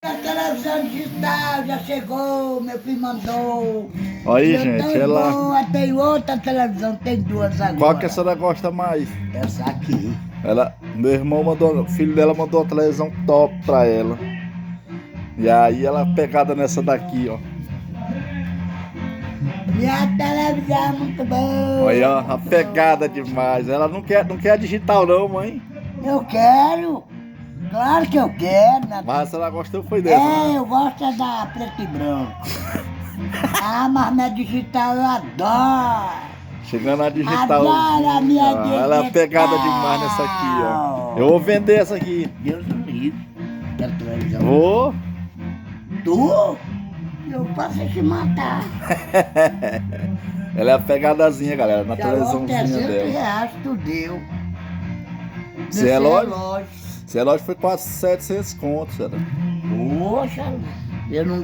A televisão digital já chegou, meu filho mandou. Aí, Eu gente, tenho ela... boa, tem outra televisão, tem duas agora. Qual que a senhora gosta mais? Essa aqui. Meu irmão mandou, o filho dela mandou uma televisão top pra ela. E aí ela pegada nessa daqui, ó. Minha televisão é muito boa. Olha, ó, a pegada demais. Ela não quer digital não, mãe. Eu quero. Claro que eu quero. Né? Mas a senhora gostou foi dessa, né? Eu gosto é da preto e branco. Ah, mas minha digital eu adoro. Chegando a digital. Adoro a minha digital. Ela é pegada demais nessa aqui, ó. Eu vou vender essa aqui. Deus me livre. Da televisão. Vou. Tu? Eu posso te matar. Ela é a pegadazinha, galera, na Já televisãozinha R$300 dela. tu deu. Se é relógio foi quase 700 contos, cara. Poxa, eu não